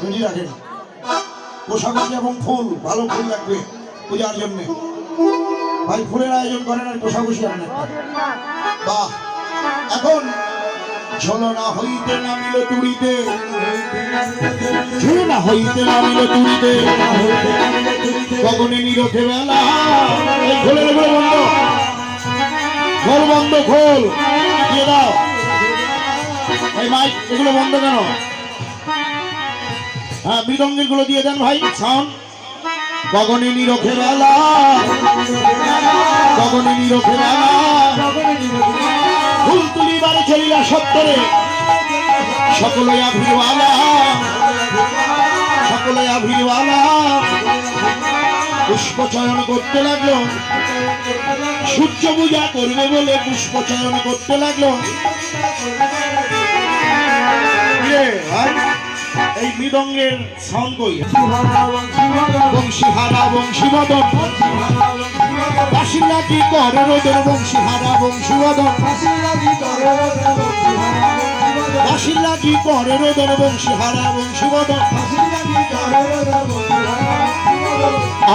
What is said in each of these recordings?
Ready রাখেন কোষাকুষি এবং ফুল, ভালো ফুল লাগবে পূজার জন্য। ভাই ফুলের আয়োজন করেন আর কোষাকুষি আনেন একটা। বাহ, এখন ঝোলনা হইতে নামিল তুড়িতে, ঝোলনা হইতে নামিল তুড়িতে, গগনে নিরথে বেলা। এই খোলের এগুলো বন্ধ, খোল বন্ধ, খোল দিয়ে দাও। এই মাইক এগুলো বন্ধ কেন? হ্যাঁ, মৃদঙ্গের গুলো দিয়ে দেন ভাই, সাউন্ড। গগনে নিরথে বেলা, গগনে নিরথে বেলা, ফুল তুলিবারে চলিলা সত্তরে, সকলে আভিরওয়ালা, সকলে আভিরওয়ালা। পুষ্প চয়ন করতে লাগলো, সূর্য পূজা করবে বলে পুষ্প চয়ন করতে লাগলো। এই মৃদঙ্গের সাউন্ড কই? বংশীহারা বংশীবদন, বাসিলা কি করে রোদের? বংশীহারা বংশীবদন, বাসিলা কি করে রোদের? বংশীহারা বংশীবদন।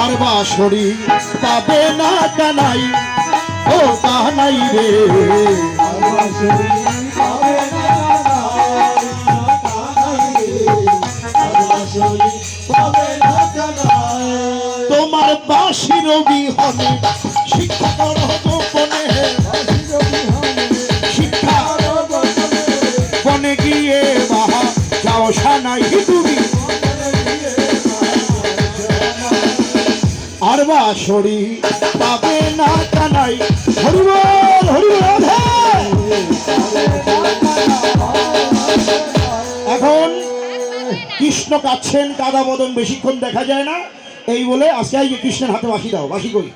আর বাঁশরি পাবে না কানাই, ও কানাই রে। তোমার বাঁশির বিহনে শিক্ষা করো গোপনে, শিক্ষা বনে গিয়ে বাহা যাও সানাই তুমি। আর বাঁশরি পাবে না কানাই। হরিবল হরিবল। এখন কৃষ্ণ কাচ্ছেন, কাদা বদন বেশিক্ষণ দেখা যায় না, এই বলে আজকে এই যে কৃষ্ণের হাতে বাঁশি দাও, বাঁশি করি।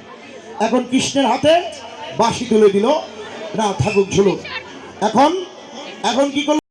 এখন কৃষ্ণের হাতে বাঁশি তুলে দিল, না থাকুক ঝুলুক। এখন এখন কি করল?